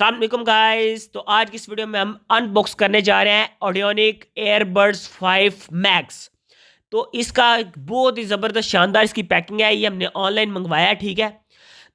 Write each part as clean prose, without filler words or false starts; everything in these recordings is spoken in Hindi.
अस्सलाम वालेकुम गाइस। तो आज की इस वीडियो में हम अनबॉक्स करने जा रहे हैं ऑडियोनिक एयरबड्स 5 मैक्स। तो इसका एक बहुत ही ज़बरदस्त शानदार इसकी पैकिंग है। ये हमने ऑनलाइन मंगवाया है, ठीक है।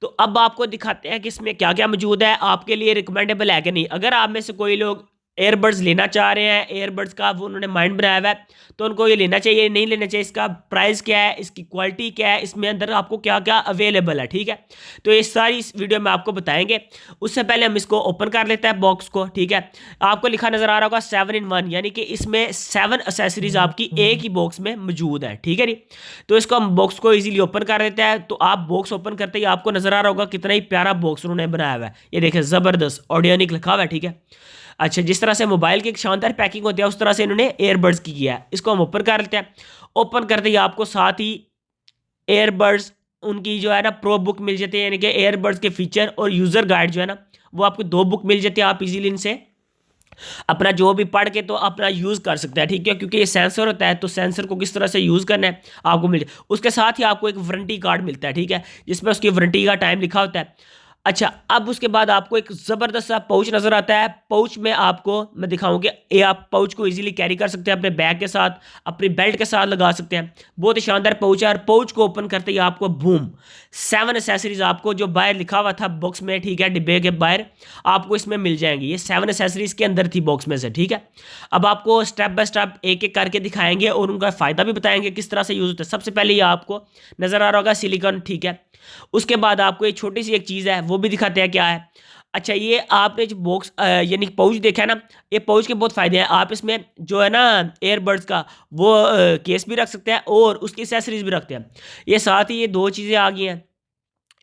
तो अब आपको दिखाते हैं कि इसमें क्या क्या मौजूद है, आपके लिए रिकमेंडेबल है कि नहीं। अगर आप में से कोई लोग एयरबड्स लेना चाह रहे हैं, एयरबड्स का वो उन्होंने माइंड बनाया हुआ है, तो उनको ये लेना चाहिए नहीं लेना चाहिए, इसका प्राइस क्या है, इसकी क्वालिटी क्या है, इसमें अंदर आपको क्या क्या अवेलेबल है, ठीक है। तो ये सारी इस वीडियो में आपको बताएंगे। उससे पहले हम इसको ओपन कर लेते हैं बॉक्स को, ठीक है। आपको लिखा नजर आ रहा होगा 7 in 1, यानी कि इसमें 7 एसेसरीज आपकी एक ही बॉक्स में मौजूद है, ठीक है जी। तो इसको हम बॉक्स को इजीली ओपन कर देते हैं। तो आप बॉक्स ओपन करते ही आपको नजर आ रहा होगा कितना ही प्यारा बॉक्स उन्होंने बनाया हुआ है। ये देखिए जबरदस्त ऑडियोनिक लिखा हुआ है, ठीक है। अच्छा, जिस तरह से मोबाइल की एक शानदार पैकिंग होती है उस तरह से इन्होंने एयरबड्स की किया है। इसको हम ओपन कर लेते हैं। ओपन करते ही आपको साथ ही एयरबड्स उनकी जो है ना प्रो बुक मिल जाती है, यानी कि एयरबड्स के फीचर और यूज़र गाइड जो है ना वो आपको 2 बुक मिल जाती है। आप इजीली इनसे अपना जो भी पढ़ के तो अपना यूज़ कर सकते हैं, ठीक है। क्योंकि ये सेंसर होता है तो सेंसर को किस तरह से यूज़ करना है आपको मिल जाए। उसके साथ ही आपको एक वारंटी कार्ड मिलता है, ठीक है, जिसमें उसकी वारंटी का टाइम लिखा होता है। अच्छा, अब उसके बाद आपको एक ज़बरदस्त सा पाउच नज़र आता है। पाउच में आपको मैं दिखाऊंगा, ये आप पाउच को इजीली कैरी कर सकते हैं अपने बैग के साथ, अपनी बेल्ट के साथ लगा सकते हैं। बहुत ही शानदार पाउच है। और पाउच को ओपन करते ही आपको बूम 7 एसेसरीज आपको जो बाहर लिखा हुआ था बॉक्स में, ठीक है, डिब्बे के बाहर आपको इसमें मिल जाएंगी। ये 7 एसेसरीज के अंदर थी बॉक्स में से, ठीक है। अब आपको स्टेप बाय स्टेप एक एक करके दिखाएंगे और उनका फ़ायदा भी बताएंगे किस तरह से यूज़ होता है। सबसे पहले ये आपको नज़र आ रहा होगा सिलिकॉन, ठीक है। उसके बाद आपको एक छोटी सी एक चीज़ है वो भी दिखाते हैं क्या है। अच्छा, ये आपने जो बॉक्स यानी पाउच देखा है ना, ये पाउच के बहुत फ़ायदे हैं। आप इसमें जो है ना एयरबड्स का वो केस भी रख सकते हैं और उसकी एसेसरीज भी रखते हैं। ये साथ ही ये 2 चीज़ें आ गई हैं,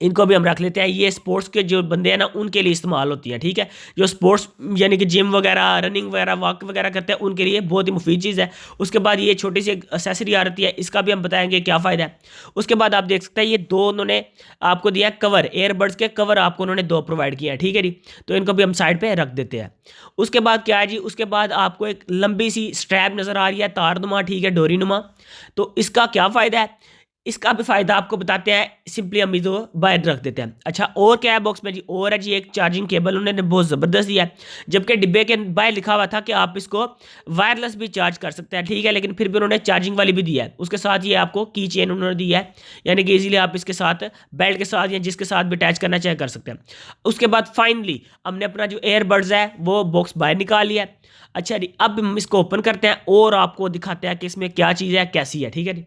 इनको भी हम रख लेते हैं। ये स्पोर्ट्स के जो बंदे हैं ना उनके लिए इस्तेमाल होती है, ठीक है। जो स्पोर्ट्स यानी कि जिम वगैरह, रनिंग वगैरह, वॉक वगैरह करते हैं उनके लिए बहुत ही मुफीद चीज़ है। उसके बाद ये छोटी सी एसेसरी आ रही है, इसका भी हम बताएंगे क्या फ़ायदा है। उसके बाद आप देख सकते हैं ये 2 उन्होंने आपको दिया कवर, एयरबड्स के कवर आपको उन्होंने 2 प्रोवाइड किया है, ठीक है जी। तो इनको भी हम साइड पर रख देते हैं। उसके बाद क्या है जी, उसके बाद आपको एक लंबी सी स्ट्रैप नज़र आ रही है, तारनुमा, ठीक है, डोरीनुमा। तो इसका क्या फ़ायदा है, इसका भी फायदा आपको बताते हैं। सिंपली हम इसको बाहर रख देते हैं। अच्छा, और क्या है बॉक्स में जी, और है जी एक चार्जिंग केबल उन्होंने बहुत ज़बरदस्त दिया है। जबकि डिब्बे के बाहर लिखा हुआ था कि आप इसको वायरलेस भी चार्ज कर सकते हैं, ठीक है, लेकिन फिर भी उन्होंने चार्जिंग वाली भी दिया है। उसके साथ ये आपको की चेन उन्होंने दिया है, यानी कि इजीली आप इसके साथ बेल्ट के साथ या जिसके साथ भी अटैच करना चाहे कर सकते हैं। उसके बाद फाइनली हमने अपना जो एयरबड्स है वो बॉक्स बाहर निकाल लिया है। अच्छा जी, अब हम इसको ओपन करते हैं और आपको दिखाते हैं कि इसमें क्या चीज़ है, कैसी है, ठीक है जी।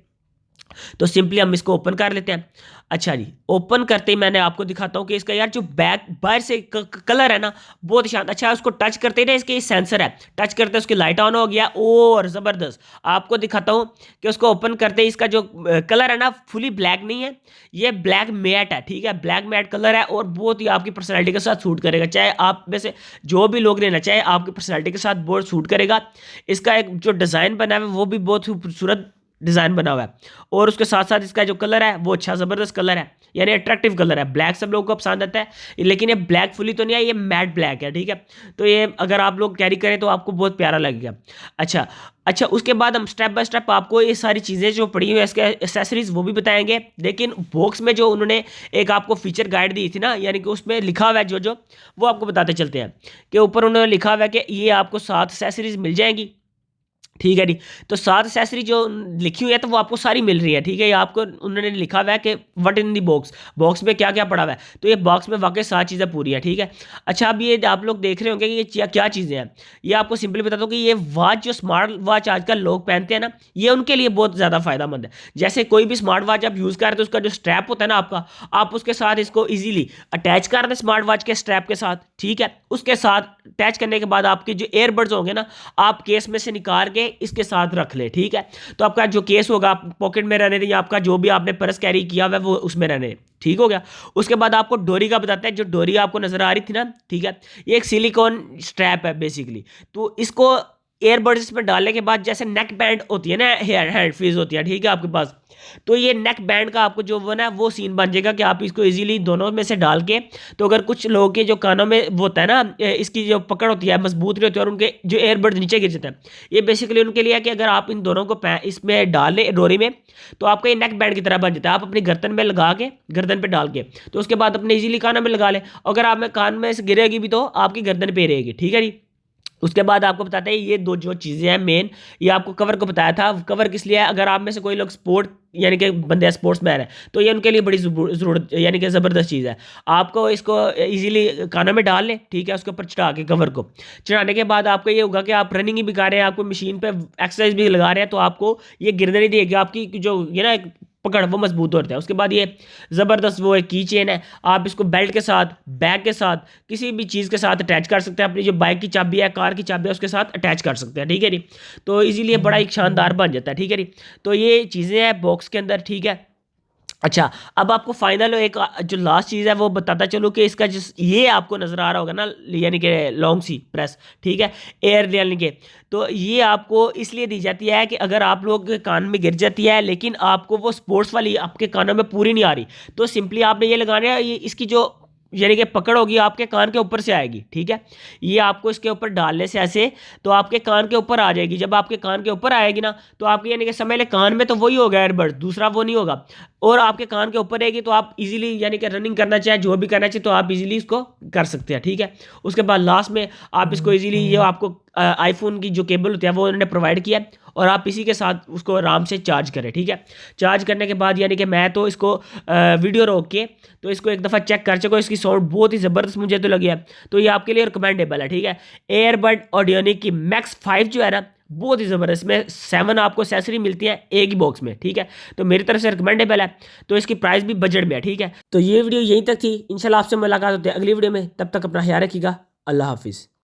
तो सिंपली हम इसको ओपन कर लेते हैं। अच्छा जी, ओपन करते ही मैंने आपको दिखाता हूँ कि इसका यार जो बैक बाहर से कलर है ना बहुत शानदार। अच्छा, उसको टच करते ही ना इसके सेंसर है, टच करते उसकी लाइट ऑन हो गया और ज़बरदस्त। आपको दिखाता हूँ कि उसको ओपन करते ही इसका जो कलर है ना फुली ब्लैक नहीं है, ये ब्लैक मैट है, ठीक है, ब्लैक मैट कलर है और बहुत ही आपकी पर्सनैलिटी के साथ सूट करेगा। चाहे आप में से जो भी लोग लेना चाहे आपकी पर्सनैलिटी के साथ बहुत सूट करेगा। इसका एक जो डिज़ाइन बना है वो भी बहुत ही खूबसूरत डिज़ाइन बना हुआ है। और उसके साथ साथ इसका जो कलर है वो अच्छा ज़बरदस्त कलर है, यानी अट्रैक्टिव कलर है। ब्लैक सब लोगों को पसंद आता है, लेकिन ये ब्लैक फुली तो नहीं है, ये मैट ब्लैक है, ठीक है। तो ये अगर आप लोग कैरी करें तो आपको बहुत प्यारा लगेगा। अच्छा अच्छा, उसके बाद हम स्टेप बाय स्टेप आपको ये सारी चीज़ें जो पड़ी हुई है इसके एसेसरीज वो भी बताएंगे। लेकिन बॉक्स में जो उन्होंने एक आपको फीचर गाइड दी थी ना, यानी कि उसमें लिखा हुआ है जो जो वो आपको बताते चलते हैं। कि ऊपर उन्होंने लिखा हुआ है कि ये आपको 7 एसेसरीज मिल जाएंगी, ठीक है जी। तो 7 एक्सेसरी जो लिखी हुई है तो वो आपको सारी मिल रही है, ठीक है। ये आपको उन्होंने लिखा हुआ है कि what in the box, box में क्या क्या पड़ा हुआ है। तो ये बॉक्स में वाकई 7 चीज़ें पूरी है, ठीक है। अच्छा, अब ये आप लोग देख रहे होंगे कि ये क्या चीज़ें हैं। ये आपको सिंपली बता दूँ कि ये वॉच जो स्मार्ट वॉच आजकल लोग पहनते हैं ना, ये उनके लिए बहुत ज़्यादा फायदेमंद है। जैसे कोई भी स्मार्ट वॉच आप यूज़ कर रहे तो उसका जो स्ट्रैप होता है ना आपका, आप उसके साथ इसको ईजिली अटैच कर दें स्मार्ट वॉच के स्ट्रैप के साथ, ठीक है। उसके साथ अटैच करने के बाद आपके जो एयरबड्स होंगे ना आप केस में से निकाल के इसके साथ रख ले, ठीक है। तो आपका जो केस होगा आप पॉकेट में रहने दें या आपका जो भी आपने पर्स कैरी किया हुआ है वो उसमें रहने दें, ठीक हो गया। उसके बाद आपको डोरी का बताते हैं। जो डोरी आपको नजर आ रही थी ना, ठीक है, ये एक सिलिकॉन स्ट्रैप है बेसिकली। तो इसको ईयरबड्स इसमें डालने के बाद जैसे नेक बैंड होती है ना, हैंड फ्रीज होती है, ठीक है आपके पास, तो ये नेक बैंड का आपको जो वो ना वो सीन बन जाएगा कि आप इसको इजीली दोनों में से डाल के, तो अगर कुछ लोगों के जो कानों में वो होता है ना, इसकी जो पकड़ होती है मजबूत नहीं होती और उनके जो ईयरबड्स नीचे गिर जाते हैं, ये बेसिकली उनके लिए है कि अगर आप इन दोनों को इसमें डाल लें डोरी में, तो आपका ये नेक बैंड की तरह बन जाता है। आप अपनी गर्दन में लगा के, गर्दन पे डाल के, तो उसके बाद अपने इजीली कानों में लगा लें। अगर आप में कान में से गिरेगी भी तो आपकी गर्दन पे रहेगी, ठीक है जी। उसके बाद आपको बताते हैं ये दो जो चीज़ें हैं मेन, ये आपको कवर को बताया था। कवर किस लिए है, अगर आप में से कोई लोग स्पोर्ट यानी कि बंदे स्पोर्ट्स मैन है, तो ये उनके लिए बड़ी ज़रूरत यानी कि ज़बरदस्त चीज़ है। आपको इसको इजीली कानों में डाल लें, ठीक है, उसके ऊपर चढ़ा के कवर को चढ़ाने के बाद आपको ये होगा कि आप रनिंग भी कर रहे हैं, आपको मशीन पे एक्सरसाइज भी लगा रहे हैं, तो आपको ये गिरने नहीं देगी, आपकी जो ये ना पकड़ वो मजबूत होता है। उसके बाद ये ज़बरदस्त वो एक की चेन है, आप इसको बेल्ट के साथ, बैग के साथ, किसी भी चीज़ के साथ अटैच कर सकते हैं। अपनी जो बाइक की चाबी है, कार की चाबी है, उसके साथ अटैच कर सकते हैं, ठीक है जी। तो इजीलिए बड़ा एक शानदार बन जाता है, ठीक है जी। तो ये चीज़ें हैं बॉक्स के अंदर, ठीक है। अच्छा, अब आपको फाइनल एक जो लास्ट चीज़ है वो बताता चलूँ कि इसका जिस ये आपको नज़र आ रहा होगा ना, यानी कि लॉन्ग सी प्रेस, ठीक है, एयर यानी कि, तो ये आपको इसलिए दी जाती है कि अगर आप लोग के कान में गिर जाती है लेकिन आपको वो स्पोर्ट्स वाली आपके कानों में पूरी नहीं आ रही, तो सिंपली आपने ये लगाना है, ये इसकी जो यानी कि पकड़ होगी आपके कान के ऊपर से आएगी, ठीक है। ये आपको इसके ऊपर डालने से ऐसे, तो आपके कान के ऊपर आ जाएगी। जब आपके कान के ऊपर आएगी ना, तो आपके यानी कि समझ ले कान में तो वही होगा एयरबड, दूसरा वो नहीं होगा, और आपके कान के ऊपर रहेगी, तो आप इजीली यानी कि रनिंग करना चाहे जो भी करना चाहिए तो आप इजीली इसको कर सकते हैं, ठीक है। उसके बाद लास्ट में आप इसको इजीली, ये आपको आईफोन की जो केबल होती है वो उन्होंने प्रोवाइड किया है, और आप इसी के साथ उसको आराम से चार्ज करें, ठीक है। चार्ज करने के बाद यानी कि मैं तो इसको वीडियो रोक के तो इसको एक दफ़ा चेक कर चुका, इसकी साउंड बहुत ही ज़बरदस्त मुझे तो लगी है, तो ये आपके लिए रिकमेंडेबल है, ठीक है। एयरबड ऑडियोनिक की मैक्स 5 जो है ना, बहुत ही ज़बरदस्त, में 7 आपको एसेसरी मिलती है एक ही बॉक्स में, ठीक है। तो मेरी तरफ से रिकमेंडेबल है, तो इसकी प्राइस भी बजट में है, ठीक है। तो ये वीडियो यहीं तक थी, इंशाल्लाह आपसे मुलाकात होती है अगली वीडियो में, तब तक अपना ख्याल रखिएगा, अल्लाह हाफिज़।